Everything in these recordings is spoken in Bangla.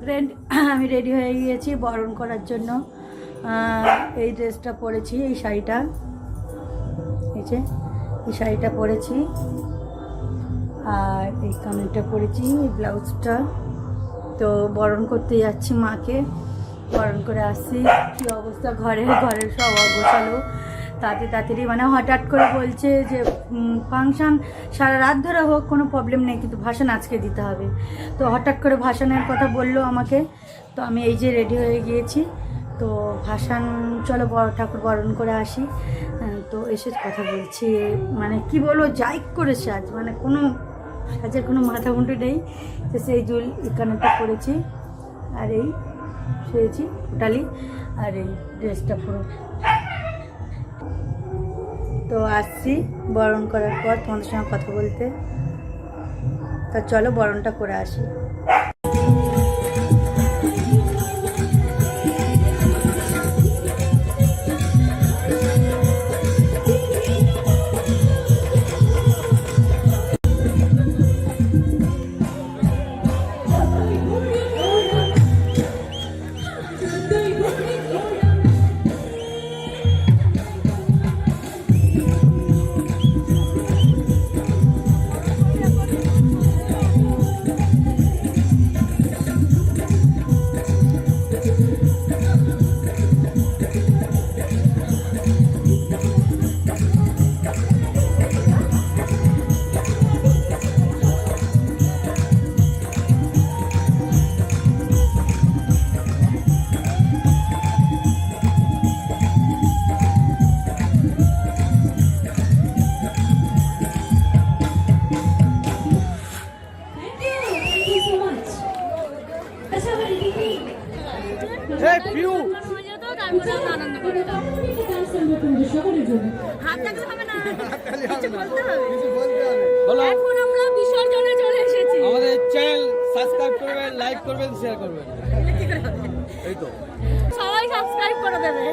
আমি রেডি হয়ে গিয়েছি বরণ করার জন্য। এই ড্রেসটা পরেছি, এই শাড়িটা, এই শাড়িটা পরেছি, আর এই কানেরটা পরেছি, এই ব্লাউজটা। তো বরণ করতে যাচ্ছি মাকে, বরণ করে আসছি। কী অবস্থা, ঘরের সব অগোছালো। তাড়াতাড়ি মানে হঠাৎ করে বলছে যে ফাংশান সারা রাত ধরে হোক, কোনো প্রবলেম নেই, কিন্তু ভাসান আজকে দিতে হবে। তো হঠাৎ করে ভাসানের কথা বললো আমাকে। তো আমি এই যে রেডি হয়ে গিয়েছি। তো ভাসান চলো বড় ঠাকুর বরণ করে আসি। তো এসে কথা বলছি, মানে কি বলবো, যাই করে সাজ, মানে কোনো সাজের কোনো মাথা মুন্ডু নেই। তো সেই জুল এখানেটা পরেছি, আর এই শুয়েছি টোটালি, আর এই ড্রেসটা পুরো। তো আসছি বরণ করার পর তোমাদের সঙ্গে কথা বলতে। তা চলো বরণটা করে আসি। আমাদের চ্যানেল সাবস্ক্রাইব করবেন, লাইক করবেন, শেয়ার করবেন। এই তো সবাই সাবস্ক্রাইব করে দেবে।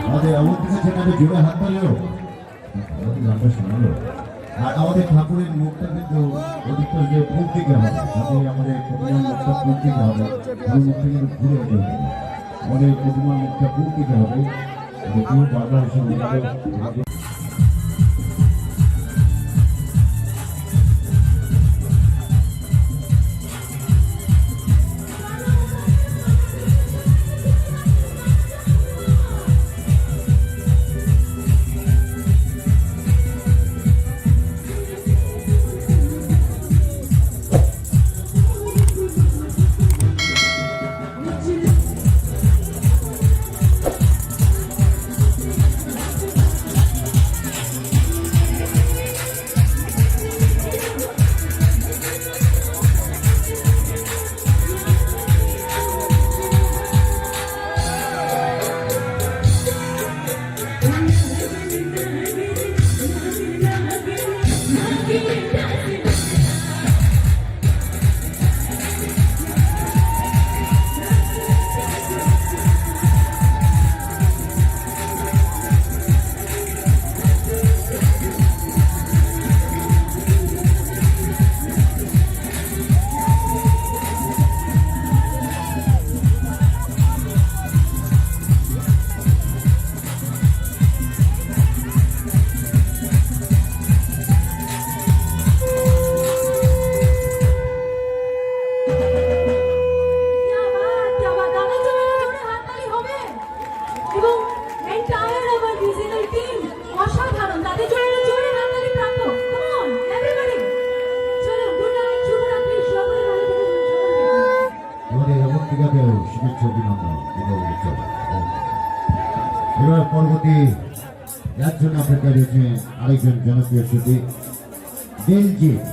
আমাদের অবস্থা সেখানে জোরে হাত তালেও গানটা শোনালো। আর আমাদের ঠাকুরের মুখটা কিন্তু অধিকতর যে ফুল থেকে হবে, যাতে আমাদের প্রতিমার মুখটা ফুল থেকে হবে, পুরো মুখটা কিন্তু ঘুরে যেতে হবে। আমাদের প্রতিমার মুখটা ফুল থেকে হবে, কেউ বারবার এসে এবার পরবর্তী যার জন্য অপেক্ষা রয়েছে আরেকজন জনপ্রিয় শিল্পী দিলজিৎ,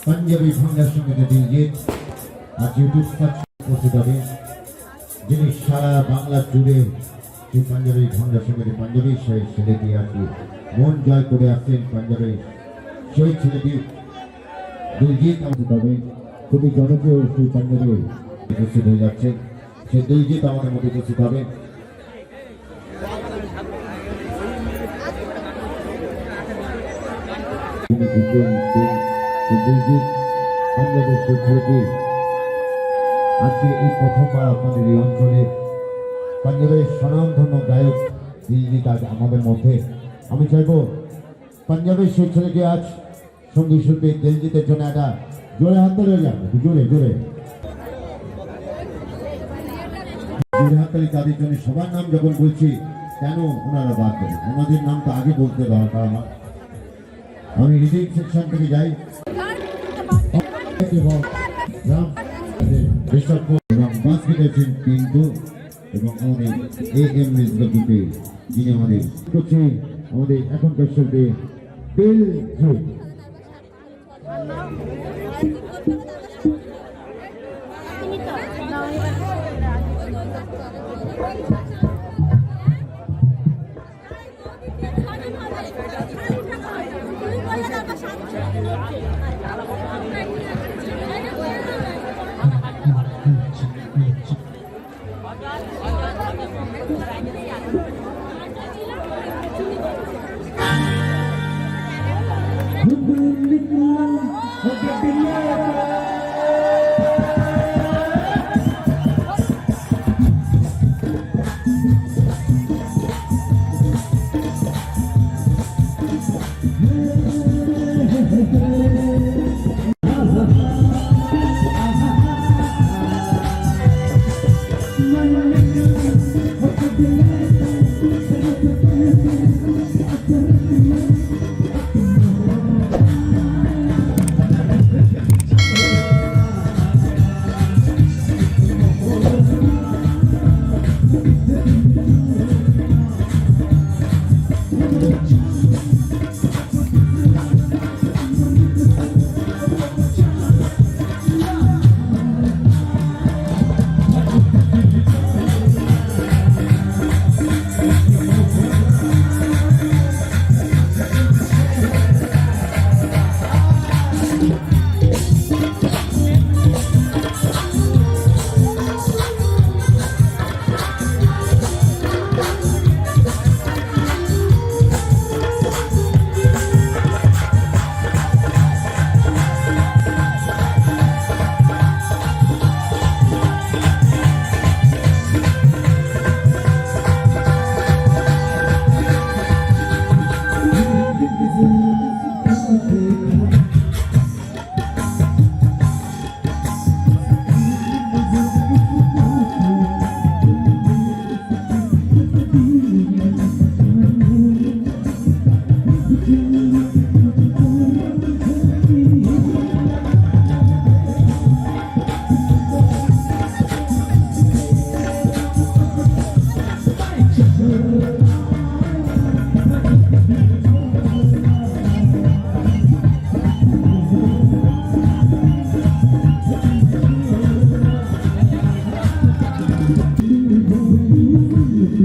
পাঞ্জাবি ভাঙ্গা সঙ্গীতে দিলজিৎ আজ ইউটিউব উপস্থিত হবে, যিনি সারা বাংলা জুড়ে সেই পাঞ্জাবি ভাঙ্গা সঙ্গীতে পাঞ্জাবি সেই ছেলেটি আজকে মন জয় করে আসছেন। পাঞ্জাবি সেই ছেলেটি দিলজিৎ আমাদের হবে, খুবই জনপ্রিয় সেই পাঞ্জাবি উপস্থিত হয়ে যাচ্ছে, সে দিলজিৎ আমাদের মধ্যে উপস্থিত হবে। আজকে এই প্রথমবার আপনাদের এই অঞ্চলে পাঞ্জাবের স্বনামধন্য গায়ক দিলজিৎ আজ আমাদের মধ্যে। আমি চাইব পাঞ্জাবের সেই ছেলেটি আজ সঙ্গীত শিল্পী দিলজিতের জন্য একটা জোরে হাত তালি হয়ে যাবে, জোরে জোরে জোরে হাত তালি তাদের জন্য। সবার নাম যখন বলছি কেন ওনারা বাদ দেবেন, ওনাদের নামটা আগে বলতে দরকার আমার। আমি রিডিং সেকশন থেকে যাই এবং কিন্তু এবং আমাদের যিনি আমাদের করছে আমাদের এখনকার শিল্পী দিলজিৎ।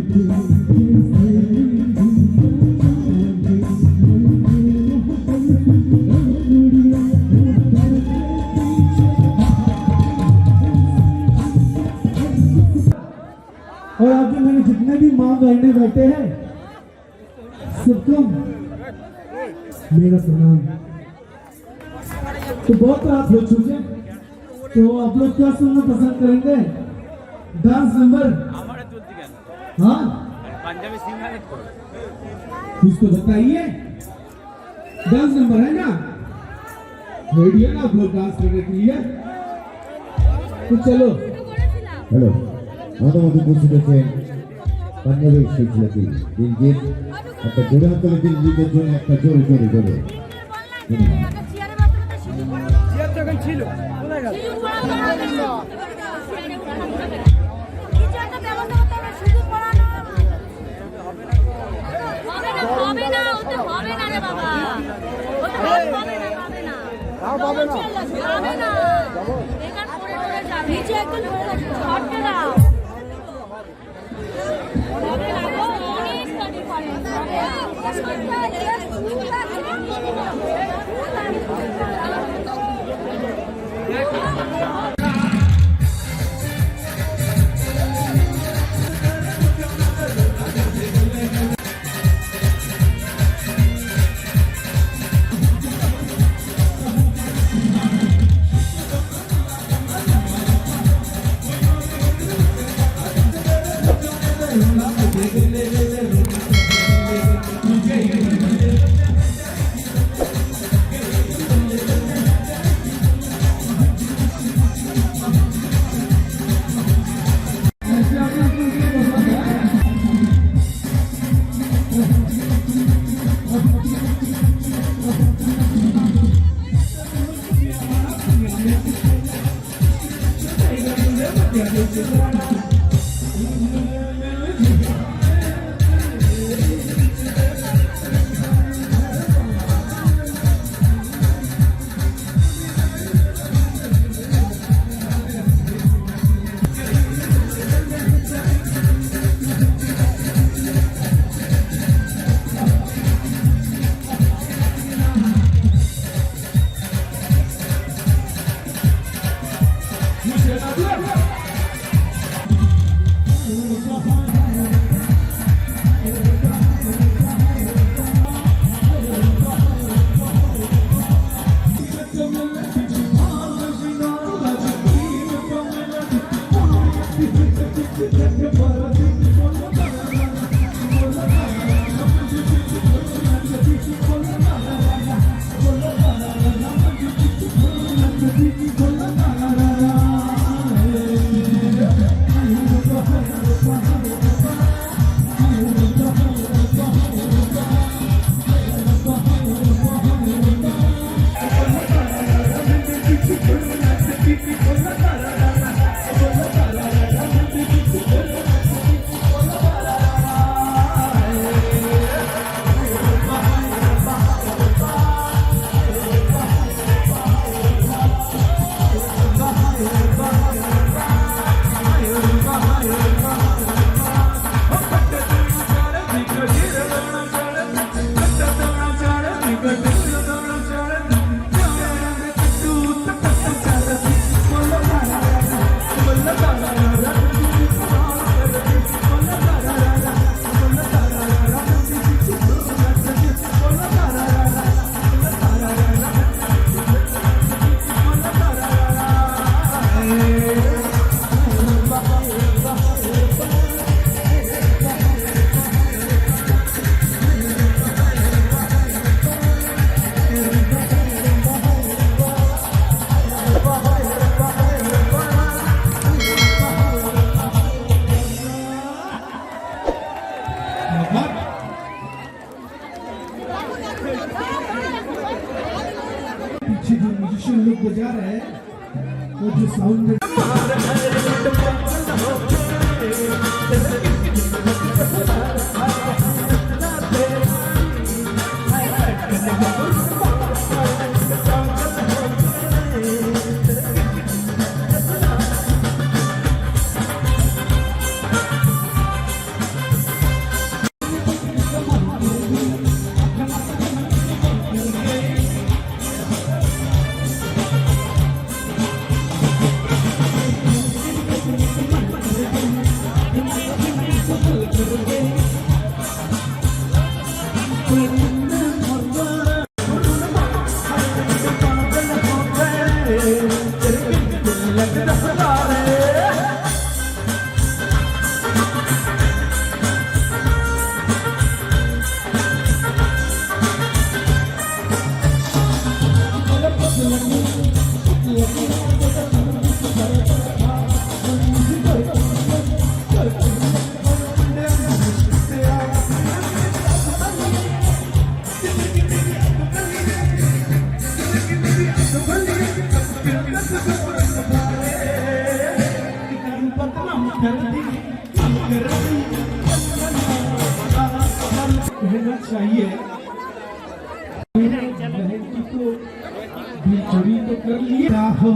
और आपके मेरे जितने भी माँ बहने बैठे हैं सबको मेरा प्रणाम। तो बहुत रात हो चुके, तो आप लोग क्या सुनना पसंद करेंगे? Dance number? हाँ, पंजाबी सिंगर इसको बताइए। डांस नंबर है ना, रेडी है ना आप लोग डांस करने के लिए? तो चलो। হ্যালো, আমাদের মধ্যে উপস্থিত আছেন পাঞ্জাবের শিল্পী দিলজিৎ। একটা জোরে হাত তুলে দিলজিতের জন্য একটা জোরে জোরে জোরে। চেয়ার তখন ছিল কোথায় গেল? নিচে একদম শর্টে দাও। অনেক স্টাডি করে। पीछे जो म्यूजिशियन लोग बजा रहे हैं वो जो साउंड में चाहिए बहन की तो दिल चोरी तो कर लिया हो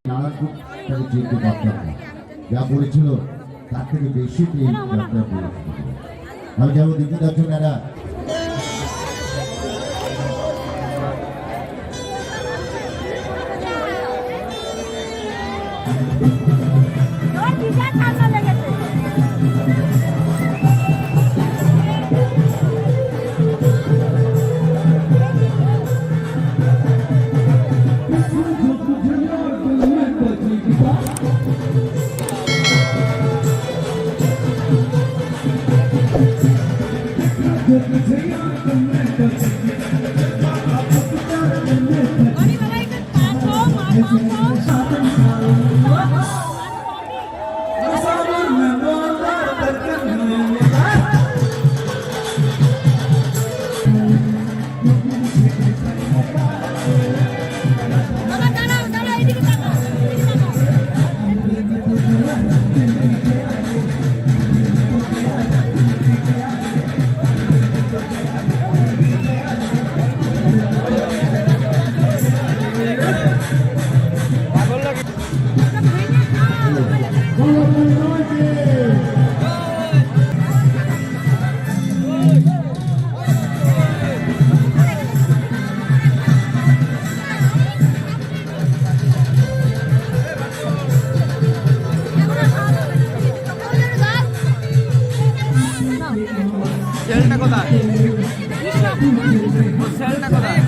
নারায়ণপুর তাকে জিততে পারতাম না যা বলেছিল তার থেকে বেশি পেয়ে যাত্রা বলেছিল আমি যাবো দিতে যাচ্ছ না সেলটা কোথায় সেলটা কোথায়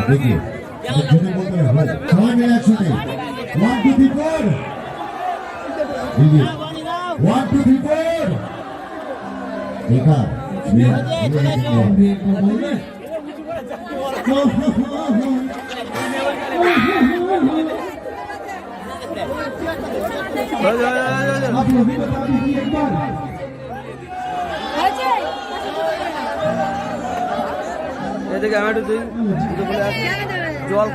দেখি জোরে বলতে হবে সবাই মিলে একসাথে 1 2 3 4 এই যে 1 2 3 4 দেখা आप लोग भी बता दीजिए एक बार এদিকে আমি একটু দিই জল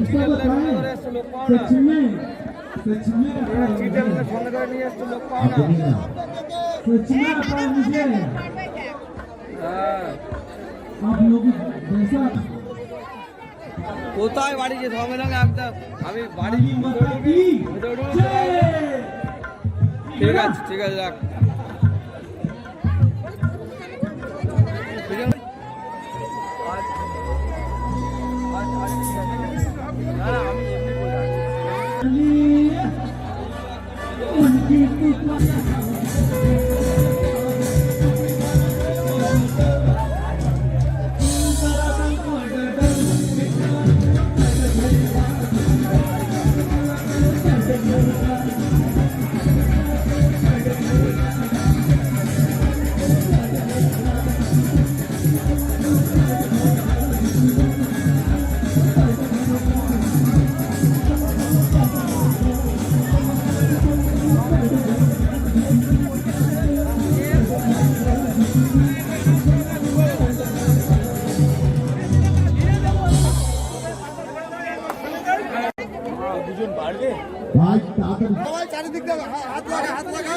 চিটেল বন্ধ করে আসছে লোক পাও না চিটেল বন্ধ করে নিয়ে আসছে লোক পাও না হ্যাঁ आप लोग जैसा কোথায় বাড়ি যেতে হবে না আমি বাড়ি ঠিক আছে রাখ ভাই তাড়াতাড়ি চারিদিক দিয়ে হাত লাগা না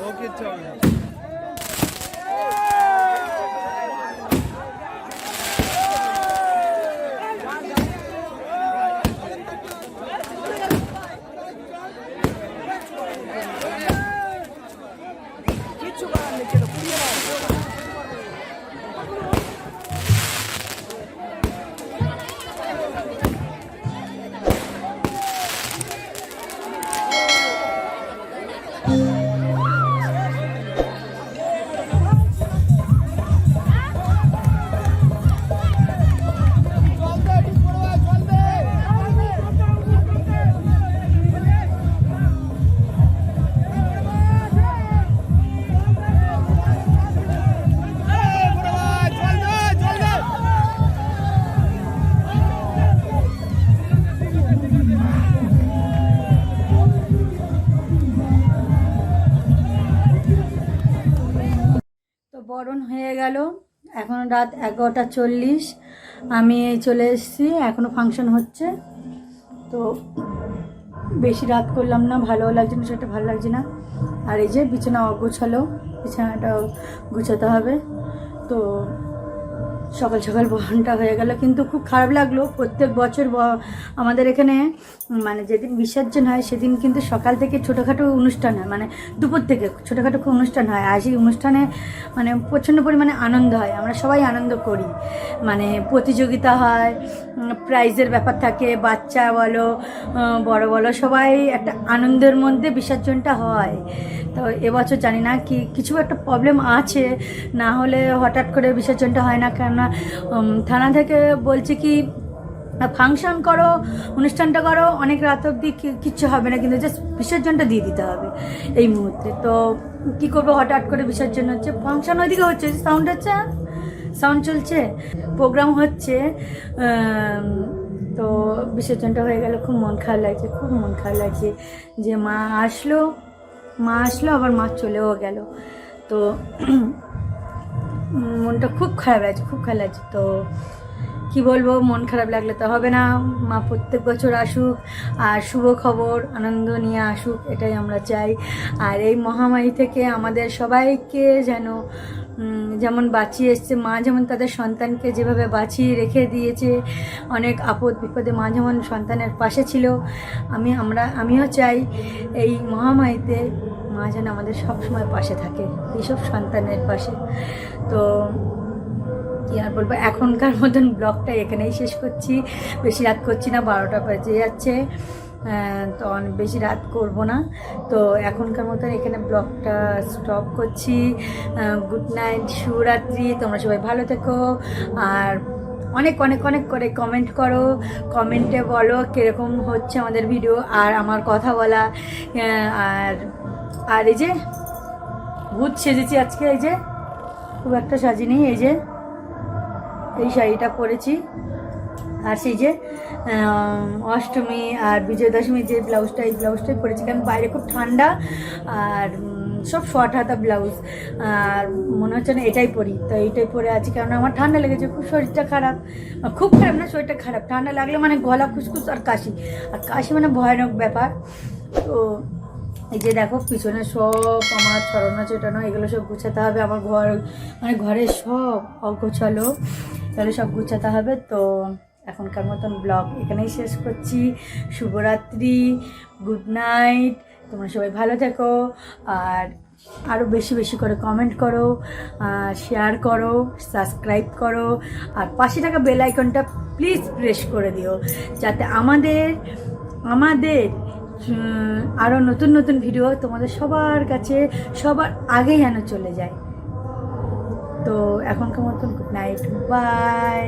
ওকে চল বরণ হয়ে গেল, এখন রাত 11:40। আমি চলে এসেছি, এখনও ফাংশন হচ্ছে। তো বেশি রাত করলাম না, ভালোও লাগছে না, সেটা ভালো লাগছে না। আর এই যে বিছানা অগোছালো, বিছানাটা গুছাতে হবে। তো সকাল সকাল বরণটা হয়ে গেল, কিন্তু খুব খারাপ লাগলো। প্রত্যেক বছর আমাদের এখানে মানে যেদিন বিসর্জন হয় সেদিন কিন্তু সকাল থেকে ছোটোখাটো অনুষ্ঠান হয়, মানে দুপুর থেকে ছোটোখাটো অনুষ্ঠান হয়। আর সেই অনুষ্ঠানে মানে প্রচণ্ড পরিমাণে আনন্দ হয়, আমরা সবাই আনন্দ করি। মানে প্রতিযোগিতা হয়, প্রাইজের ব্যাপার থাকে, বাচ্চা বলো বড় বলো সবাই একটা আনন্দের মধ্যে বিসর্জনটা হয়। তো এবছর জানি না কিছু একটা প্রবলেম আছে, না হলে হঠাৎ করে বিসর্জনটা হয় না। কেননা থানা থেকে বলছে কি ফাংশন করো, অনুষ্ঠানটা করো, অনেক রাত অবধি কিচ্ছু হবে না, কিন্তু জাস্ট বিসর্জনটা দিয়ে দিতে হবে এই মুহূর্তে। তো কী করবো, হঠাৎ করে বিসর্জন হচ্ছে, ফাংশন ওইদিকে হচ্ছে, সাউন্ড হচ্ছে, সাউন্ড চলছে, প্রোগ্রাম হচ্ছে। তো বিসর্জনটা হয়ে গেল, খুব মন খারাপ লাগছে, খুব মন খারাপ লাগছে যে মা আসলো আবার মা চলেও গেল। তো মনটা খুব খারাপ লাগছে, খুব খারাপ লাগছে। তো কি বলবো, মন খারাপ লাগলে তো হবে না। মা প্রত্যেক বছর আসুক আর শুভ খবর আনন্দ নিয়ে আসুক, এটাই আমরা চাই। আর এই মহামারী থেকে আমাদের সবাইকে যেন যেমন বাঁচিয়ে এসছে, মা যেমন তাদের সন্তানকে যেভাবে বাঁচিয়ে রেখে দিয়েছে, অনেক আপদ বিপদে মা যেমন সন্তানের পাশে ছিল, আমিও চাই এই মহামারীতে মা যেন আমাদের সবসময় পাশে থাকে, এইসব সন্তানের পাশে। তো কি আর বলবো, এখনকার মতন ব্লগটা এখানেই শেষ করছি, বেশি রাত করছি না, 12টা বেজে যাচ্ছে। তো অনেক বেশি রাত করব না, তো এখনকার মতন এখানে ব্লগটা স্টপ করছি। গুড নাইট, শুভরাত্রি, তোমরা সবাই ভালো থেকো। আর অনেক অনেক অনেক করে কমেন্ট করো, কমেন্টে বলো কীরকম হচ্ছে আমাদের ভিডিও আর আমার কথা বলা। আর এই যে ভূত সেজেছি আজকে, এই যে খুব একটা সাজিনি, এই যে এই শাড়িটা পরেছি, আর সেই যে অষ্টমী আর বিজয় দশমীর যে ব্লাউজটা, এই ব্লাউজটাই পরেছি, কারণ বাইরে খুব ঠান্ডা আর সব শর্ট হাতা ব্লাউজ, আর মনে হচ্ছে না এটাই পরি, তো এইটাই পরে আছি, কারণ আমার ঠান্ডা লেগেছে, খুব শরীরটা খারাপ, খুব খারাপ না, শরীরটা খারাপ, ঠান্ডা লাগলে মানে গলা খুসখুস আর কাশি মানে ভয়ানক ব্যাপার। তো এই যে দেখো পিছনে সব আমার ছড়ানো ছোটানো এগুলো সব গুছাতে হবে, আমার ঘর মানে ঘরের সব অগোছালো, তাহলে সব গুছাতে হবে। তো এখনকার মতন ব্লগ এখানেই শেষ করছি। শুভরাত্রি, গুড নাইট, তোমরা সবাই ভালো থেকো। আর আরও বেশি বেশি করে কমেন্ট করো, শেয়ার করো, সাবস্ক্রাইব করো, আর পাশে থাকা বেল আইকনটা প্লিজ প্রেস করে দিও, যাতে আমাদের আরও নতুন নতুন ভিডিও তোমাদের সবার কাছে সবার আগে যেন চলে যায়। তো এখনকার মতন গুড নাইট, বাই।